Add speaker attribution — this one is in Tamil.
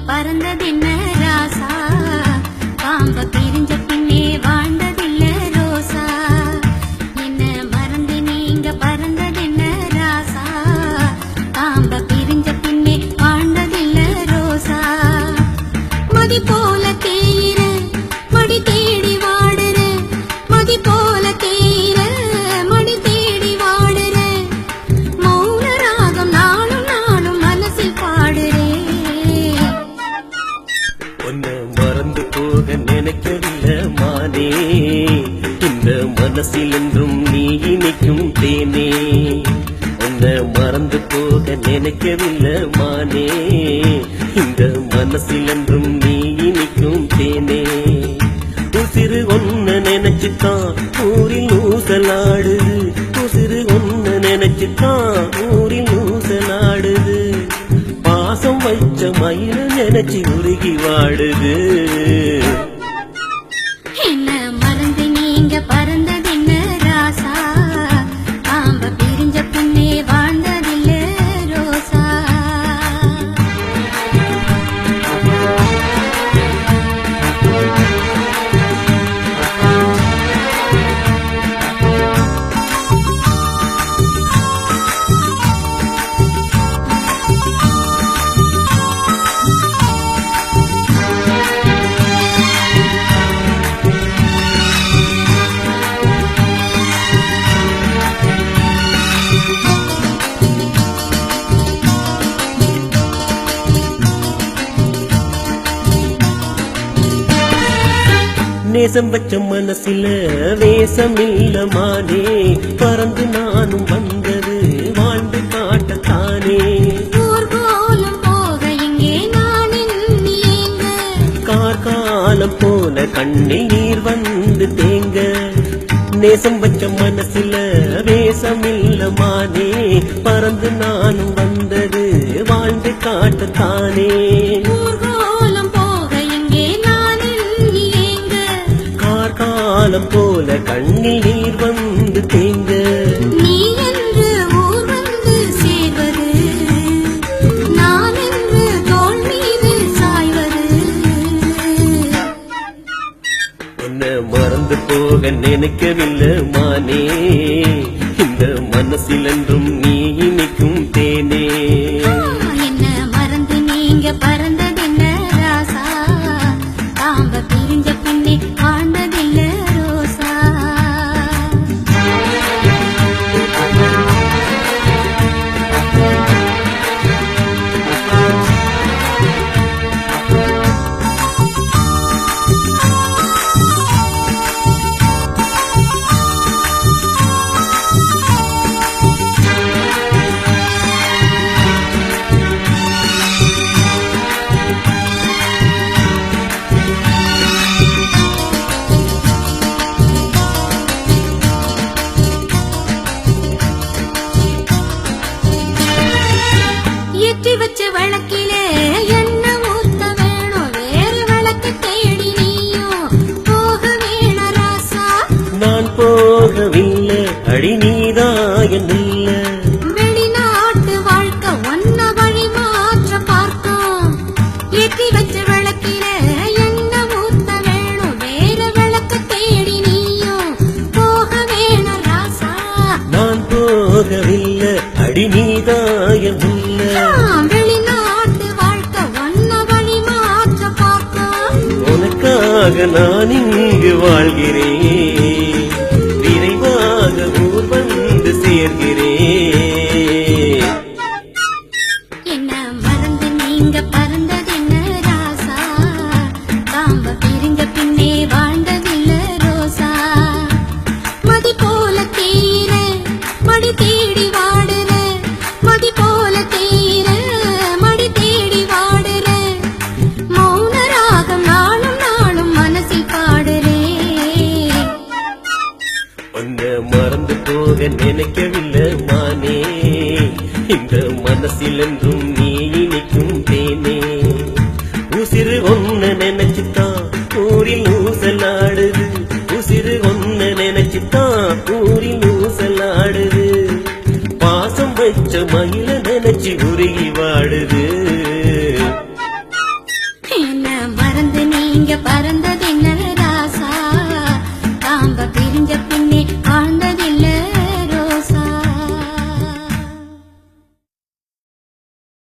Speaker 1: பறந்ததென்ன ராசா பாம்ப பிரிஞ்ச பின்னே வாழ்ந்ததில்ல ரோசா என்ன மறந்து நீங்க பறந்ததென்ன ராசா பாம்ப பிரிஞ்ச பின்னே வாழ்ந்ததில்ல ரோசா மதி போல தேயிற மடி தேடி வாடுற மதி போல தேயிற மடி தேடி வாடுற மௌன ராகம் நானும் நானும் மனசில் பாடுறேன்
Speaker 2: உன்னை மறந்து போக நினைக்கவில்லை மானே இந்த மனசில் என்றும் நீ இனிக்கும் தேனே உன்னை மறந்து போக நினைக்கவில்லை மானே இந்த மனசில் என்றும் நீ இனிக்கும் தேனே உசிறு ஒன்ன நினைச்சுதான் ஊரில் ஊசலாடுது உசிறு ஒன்ன நினைச்சுதான் ஊரில் ஊசலாடுது பாசம் வைச்ச மயில நினைச்சு உருகி வாடுது
Speaker 1: என்ன மறந்து நீங்க பறந்ததென்ன ராசா பாம்ப பிரிஞ்ச பின்னே வாழ்ந்ததில்ல ரோசா
Speaker 2: நேசம் வச்ச மனசில வேஷம் இல்ல மானே பறந்து நானும் வந்தது வாழ்ந்து காட்டத்தானே
Speaker 1: ஊர்கோலம் போக இங்கே நான் எண்ணியேங்க
Speaker 2: கார்காலம் போல கண்ணில் நீர் வந்து தேங்க நேசம் வச்ச மனசில வேஷம் இல்ல மானே பறந்து நானும் வந்தது வாழ்ந்து காட்டத்தானே
Speaker 1: ஊர்கோலம் போக இங்கே நான் எண்ணியேங்க
Speaker 2: காலம் போல கண்ணில் நீர் வந்து தேங்க
Speaker 1: நீ என்று ஊர் வந்து சேர்வது நான் என்று தோள் மீது சாய்வது
Speaker 2: உன்னை மறந்து போக நினைக்கவில்லை மானே இந்த மனசில் என்றும் நீ இனிக்கும் தேனே
Speaker 1: என்ன மறந்து நீங்க பறந்ததென்ன ராசா பாம்ப பிரிஞ்ச பின்னே வாழ்ந்ததில்ல ரோசா ஏற்றி வச்ச வழக்கிலே என்ன ஊத்த வேணும் வேறு வழக்கு தேடி நீயும் போக வேண ராசா
Speaker 2: நான் போகவில்லை அடி நீதாயனில்ல
Speaker 1: வெளிநாட்டு வாழ்க்கை ஒன்ன வழி மாற்ற பார்த்தோம் ஏற்றி வச்ச வழக்கிலே என்ன ஊத்த வேணும் வேறு வழக்கு தேடி நீயும் போக வேண ராசா
Speaker 2: நான் போகவில்லை அடி நீதாயனில்ல
Speaker 1: வெளிநாட்டு வாழ்க்கை ஒன்ன வழி மாற்ற பார்த்தோம்
Speaker 2: உனக்காக நான் இங்கு வாழ்கிறேன் விரைவாக ஊர் வந்து சேர்கிறேன்
Speaker 1: என்ன மறந்து நீங்க பறந்ததென்ன ராசா பாம்ப பிரிஞ்ச பின்னே வாழ்ந்ததில்ல ரோசா மதி போல தேயிற மடி தேடி வாடுற மதி போல தேயிற மடி தேடி வாடுற மௌன ராகம் நாளும் நாளும் மனசில் பாடுறேன்
Speaker 2: உன்னை மறந்து போக நினைக்கவில்லை மானே இந்த மனசில் என்றும் நீ இனிக்கும் தேனே உசிறு ஒன்ன நினைச்சுதான் ஊரில் ஊசலாடுது உசிறு ஒன்ன நினைச்சுதான் ஊரில் ஊசலாடுது பாசம் வச்ச மயில நினைச்சு உருகி வாடுது